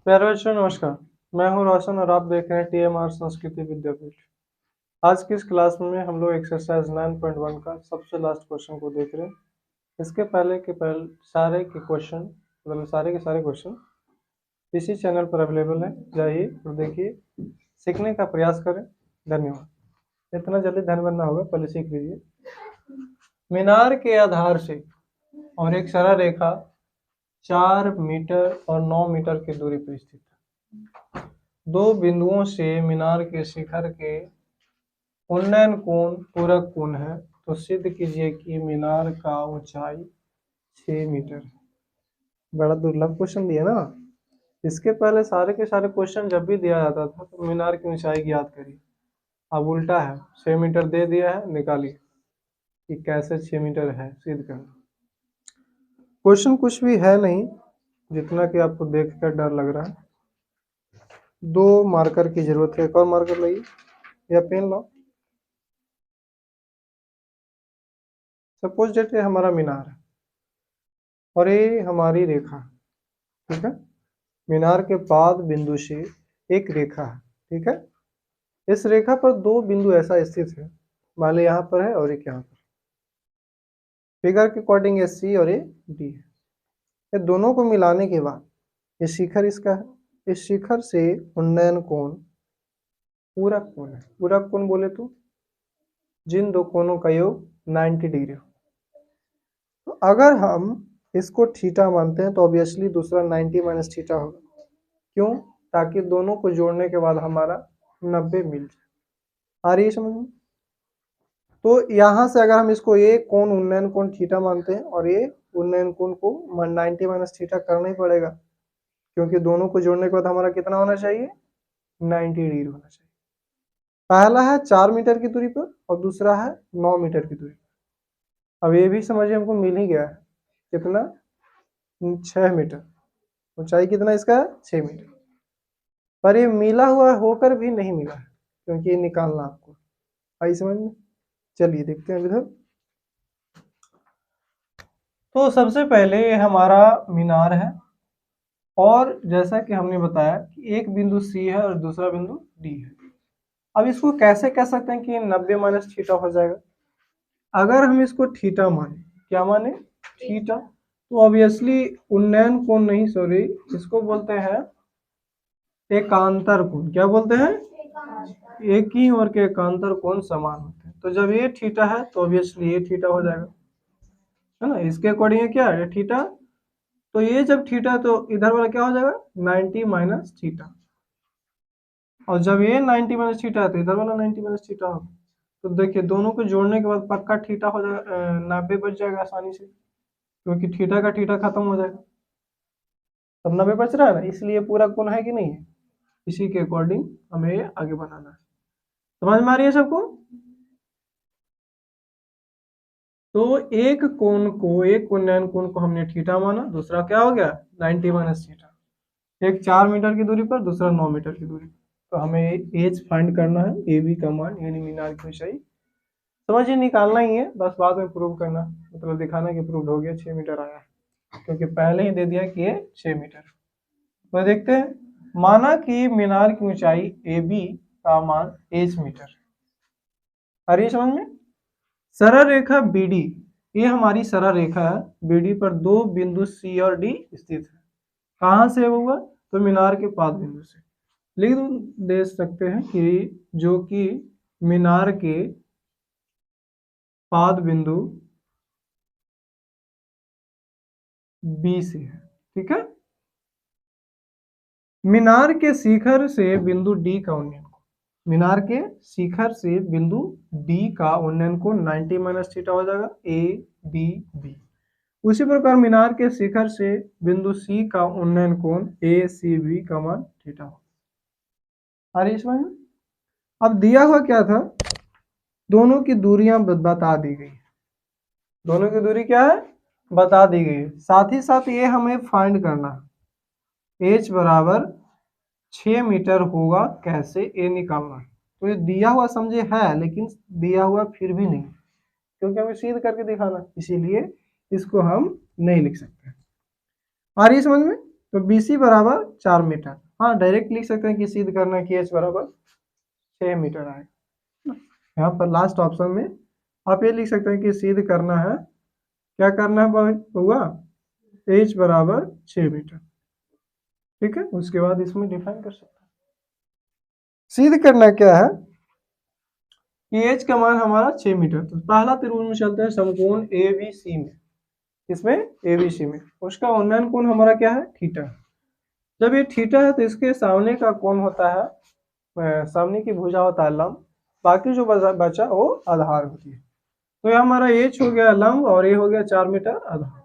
प्यारे बच्चों नमस्कार। मैं हूं रोशन और आप देख रहे हैं टीएमआर संस्कृति विद्यापीठ। आज की इस क्लास में हम लोग एक्सरसाइज 9.1 का सबसे लास्ट क्वेश्चन को देख रहे हैं। इसके पहले सारे के क्वेश्चन मतलब सारे के सारे क्वेश्चन इसी चैनल पर अवेलेबल है। जाइए और देखिए, सीखने का प्रयास करें। धन्यवाद। इतना जल्दी ध्यान ना होगा, पहले सीख लीजिए। मीनार के आधार से और एक सरल रेखा 4 मीटर और 9 मीटर की दूरी पर स्थित है। दो बिंदुओं से मीनार के शिखर के उन्नयन कोण पूरक कोण है, तो सिद्ध कीजिए कि मीनार का ऊंचाई 6 मीटर है। बड़ा दुर्लभ क्वेश्चन दिया ना। इसके पहले सारे के सारे क्वेश्चन जब भी दिया जाता था तो मीनार की ऊंचाई ज्ञात करिए। अब उल्टा है, 6 मीटर दे दिया है, निकालिए कि कैसे 6 मीटर है, सिद्ध करना। क्वेश्चन कुछ भी है नहीं जितना कि आपको देखकर डर लग रहा है। 2 मार्कर की जरूरत है। एक और मार्कर लाइए या पेन लो। सपोज डेट हमारा मीनार है और ये हमारी रेखा, ठीक है। मीनार के बाद बिंदु से एक रेखा है, ठीक है। इस रेखा पर 2 बिंदु ऐसा स्थित है, मान लो यहाँ पर है और एक यहाँ पर। फिगर के अकॉर्डिंग ये सी और ये डी है। ये दोनों को मिलाने के बाद ये शिखर इसका है। इस शिखर से उन्नयन कोण पूरक कोण है। पूरक कोण बोले तो जिन दो कोणों का योग 90 डिग्री हो। तो अगर हम इसको थीटा मानते हैं तो ऑब्वियसली दूसरा 90 माइनस थीटा होगा। क्यों? ताकि दोनों को जोड़ने के बाद हमारा 90 मिल जाए। आ रही है समझ में? तो यहाँ से अगर हम इसको ये कोण उन्नयन कोण थीटा मानते हैं और ये उन्नयन कोण को 90 माइनस थीटा करना ही पड़ेगा, क्योंकि दोनों को जोड़ने के बाद हमारा कितना होना चाहिए? 90 डिग्री होना चाहिए। पहला है 4 मीटर की दूरी पर और दूसरा है 9 मीटर की दूरी पर। अब ये भी समझिए हमको मिल ही गया है। कितना? 6 मीटर। ऊंचाई कितना इसका है? 6 मीटर। पर ये मिला हुआ होकर भी नहीं मिला है, क्योंकि ये निकालना आपको। आई समझ में? चलिए देखते हैं इधर। तो सबसे पहले ये हमारा मीनार है और जैसा कि हमने बताया कि एक बिंदु सी है और दूसरा बिंदु डी है। अब इसको कैसे कह सकते हैं कि 90 माइनस थीटा हो जाएगा? अगर हम इसको थीटा माने, क्या माने? थीटा, तो ऑब्वियसली उन्नयन कोण नहीं, सॉरी, इसको बोलते हैं एकांतर कोण। क्या बोलते हैं? एक ही ओर के एकांतर कोण समान होते हैं। तो जब ये थीटा है तो ऑब्वियसली ये थीटा हो जाएगा, है ना। इसके अकॉर्डिंग क्या है? थीटा। तो ये जब थीटा तो इधर वाला क्या हो जाएगा? 90 माइनस थीटा। और जब ये 90 माइनस थीटा है तो इधर वाला 90 माइनस थीटा होगा। तो देखिए दोनों को जोड़ने के बाद पक्का थीटा हो जाएगा, 90 बच जाएगा आसानी से, क्योंकि थीटा का थीटा खत्म हो जाएगा। तब 90 बच रहा है ना, इसलिए पूरा कोण है कि नहीं है। इसी के अकॉर्डिंग हमें ये आगे बनाना है। समझ में आ रही है सबको? तो एक कोण को, एक उन्नयन कोण को हमने थीटा माना, दूसरा क्या हो गया? 90 माइनस थीटा। एक 4 मीटर की दूरी पर, दूसरा 9 मीटर की दूरी पर। तो हमें एज फाइंड करना है, ए बी का मान, यानी मीनार की ऊंचाई समझिए निकालना ही है, बस बाद में प्रूव करना, मतलब दिखाना कि प्रूव हो गया, 6 मीटर आया, क्योंकि पहले ही दे दिया कि ये 6 मीटर। तो देखते हैं। माना कि मीनार की ऊंचाई ए बी का मान 8 मीटर। आ रही है समझ में? सरल रेखा बीडी, ये हमारी सरल रेखा है। बीडी पर 2 बिंदु सी और डी स्थित है। कहाँ से होगा? तो मीनार के पाद बिंदु से। लिख दे सकते हैं कि जो कि मीनार के पाद बिंदु बी से है, ठीक है। मीनार के शिखर से बिंदु डी का उन्नयन कोण, मीनार के शिखर से बिंदु डी का उन्नयन कोण 90 माइनस थीटा हो जाएगा, ए बी बी। उसी प्रकार मीनार के शिखर से बिंदु सी का उन्नयन कोण ए सी बी का मान थीटा हो। आ रही समझ में? अब दिया हुआ क्या था? दोनों की दूरियां बता दी गई। दोनों की दूरी क्या है? बता दी गई। साथ ही साथ ये हमें फाइंड करना है, एच बराबर 6 मीटर होगा कैसे, ये निकालना है। तो ये दिया हुआ समझे है, लेकिन दिया हुआ फिर भी नहीं, क्योंकि हमें सिद्ध करके दिखाना, इसीलिए इसको हम नहीं लिख सकते। आ रही है समझ में? तो BC बराबर 4 मीटर। हाँ, डायरेक्ट लिख सकते हैं कि सिद्ध करना है कि H बराबर 6 मीटर आएगा। यहाँ पर लास्ट ऑप्शन में आप ये लिख सकते हैं कि सिद्ध करना है, क्या करना है हुआ, H बराबर 6 मीटर। ठीक है, उसके बाद इसमें डिफाइन कर सकते हैं। सिद्ध करना क्या है कि H का मान हमारा 6 मीटर। तो पहला त्रिभुज में चलते हैं समकोण ABC में, इसमें ABC में उसका उन्नयन कोण हमारा क्या है, थीटा। जब ये थीटा है तो इसके सामने का कोण होता है, सामने की भुजा होता है लंब, बाकी जो बचा वो आधार होती है। तो ये हमारा H हो गया लंब और ये हो गया 4 मीटर आधार।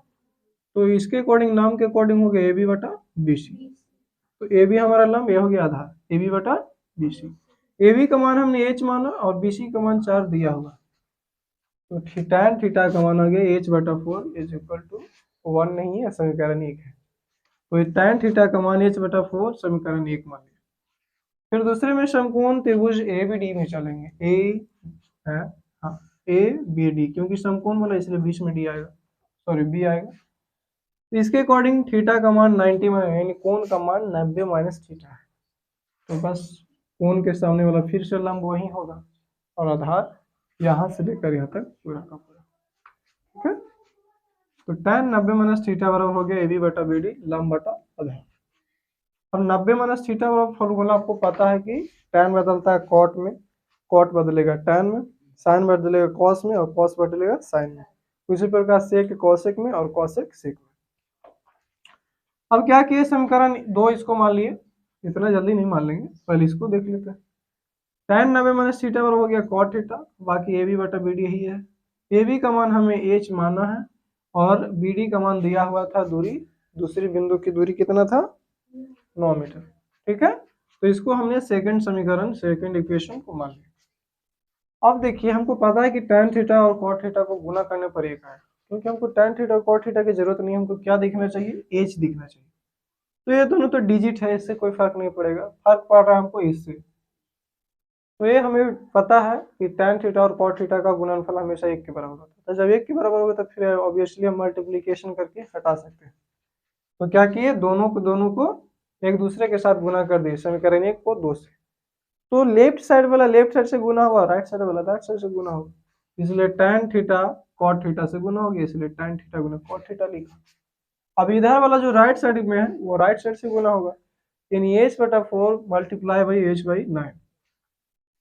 तो इसके अकॉर्डिंग, नाम के अकॉर्डिंग हो गया AB बटा BC। तो AB हमारा लंब, ये हो गया आधार, AB बटा BC। AB का मान हमने H माना और BC का मान 4 दिया हुआ। तो tan थीटा का मान आ गया H बटा 4 इज इक्वल टू 1 नहीं है, समीकरण 1 है। तो tan थीटा का मान H बटा 4 समीकरण 1 मान लिया। फिर दूसरे में समकोण त्रिभुज ABD में चलेंगे। A है, हाँ ABD, क्योंकि समकोण वाला इसलिए बीच में D आएगा, सॉरी B आएगा। तो इसके अकॉर्डिंग थीटा का मान 90 यानी कोण का मान 90 माइनस थीटा है। तो बस कोण के सामने वाला फिर से लंब वही होगा और आधार यहाँ से लेकर यहाँ तक पूरा का पूरा। ठीक है, तो tan 90 माइनस थीटा बराबर हो गया AB बटा BD लंब बटा आधार। अब 90 माइनस थीटा बराबर फॉर्मूला आपको पता है कि tan बदलता है कॉट में, कॉट बदलेगा tan में, साइन बदलेगा कॉस में और कॉस बदलेगा साइन में। उसी प्रकार सेक कॉसेक में और कॉसेक सेक में। अब क्या किए, समीकरण 2 इसको मान लिए, इतना जल्दी नहीं मान लेंगे, पहले इसको देख लेते हैं। tan 90 माइनस थीटा बराबर हो गया कॉट थीटा, बाकी AB बटा BD यही है। AB का मान हमें H माना है और BD का मान दिया हुआ था दूरी, दूसरी बिंदु की दूरी कितना था, 9 मीटर। ठीक है, तो इसको हमने सेकंड समीकरण, सेकंड इक्वेशन को मान लिया। अब देखिए, हमको पता है कि tan थीटा और cot थीटा को गुना करने पर एक आएगा, क्योंकि हमको tan थीटा और cot थीटा की जरूरत नहीं है, हमको क्या दिखना चाहिए, H दिखना चाहिए। तो ये दोनों तो डिजिट है, इससे कोई फर्क नहीं पड़ेगा, फर्क पड़ रहा है हमको इससे। तो ये हमें पता है कि tan थीटा और cot थीटा का गुणनफल हमेशा 1 के बराबर होता है। तो जब 1 के बराबर होगा तो फिर ऑब्वियसली हम मल्टीप्लीकेशन करके हटा सकते हैं। तो क्या किए, दोनों को एक दूसरे के साथ गुना कर दिए, समीकरण 1 को 2 से। तो लेफ्ट साइड वाला लेफ्ट साइड से गुना हुआ, राइट साइड वाला राइट साइड से गुना होगा, इसलिए tan थीटा cot थीटा से गुना हो गया, इसलिए tan थीटा गुना cot थीटा लिखा। अब इधर वाला जो राइट साइड में है वो राइट साइड से गुना होगा, यानी H बटा 4 multiply by H by 9,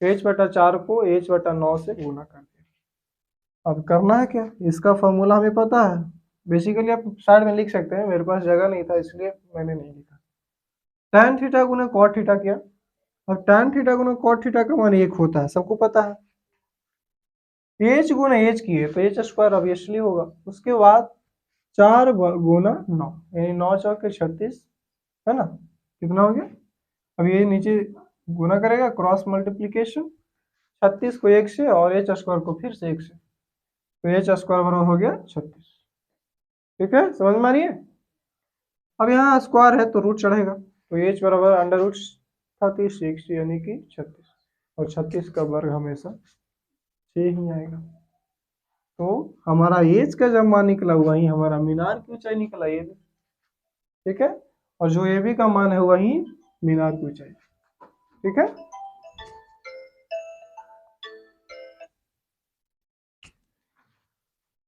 H बटा 4 को H बटा 9 से गुना कर दिया। अब करना है क्या, इसका फॉर्मूला हमें पता है, बेसिकली आप साइड में लिख सकते हैं, मेरे पास जगह नहीं था इसलिए मैंने नहीं लिखा। tan थीटा गुना cot थीटा किया, अब tan थीटा गुना cot थीटा का मान 1 होता है, सबको पता है। H गुना H किए तो H स्क्वायर ऑब्वियसली होगा। उसके बाद 4 गुना 9 यानी 9 चौके 36, है ना, कितना हो गया। अब ये नीचे गुना करेगा, क्रॉस मल्टीप्लीकेशन, 36 को 1 से और H स्क्वायर को फिर से 1 से, तो H स्क्वायर बराबर हो गया 36। ठीक है, समझ में आ रही है। अब यहाँ स्क्वायर है तो रूट चढ़ेगा, तो H बराबर अंडर रूट 36 यानी कि 36, और 36 का वर्ग हमेशा 6 ही आएगा। तो हमारा H का जब मान निकला वही हमारा मीनार की ऊंचाई निकला ये भी। ठीक है, और जो AB का मान है वही मीनार की ऊंचाई। ठीक है,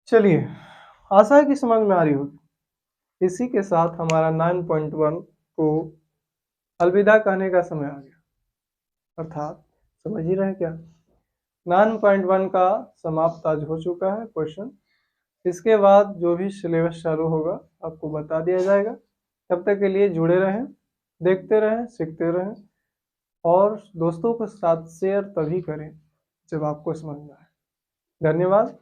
चलिए, आशा है कि समझ में आ रही होगी। इसी के साथ हमारा 9.1 को अलविदा कहने का समय आ गया, अर्थात समझ ही रहे क्या, 9.1 का समाप्त आज हो चुका है क्वेश्चन। इसके बाद जो भी सिलेबस चालू होगा आपको बता दिया जाएगा। तब तक के लिए जुड़े रहें, देखते रहें, सीखते रहें, और दोस्तों के साथ शेयर तभी करें जब आपको समझ में आए। धन्यवाद,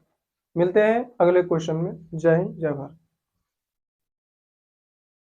मिलते हैं अगले क्वेश्चन में। जय हिंद, जय भारत।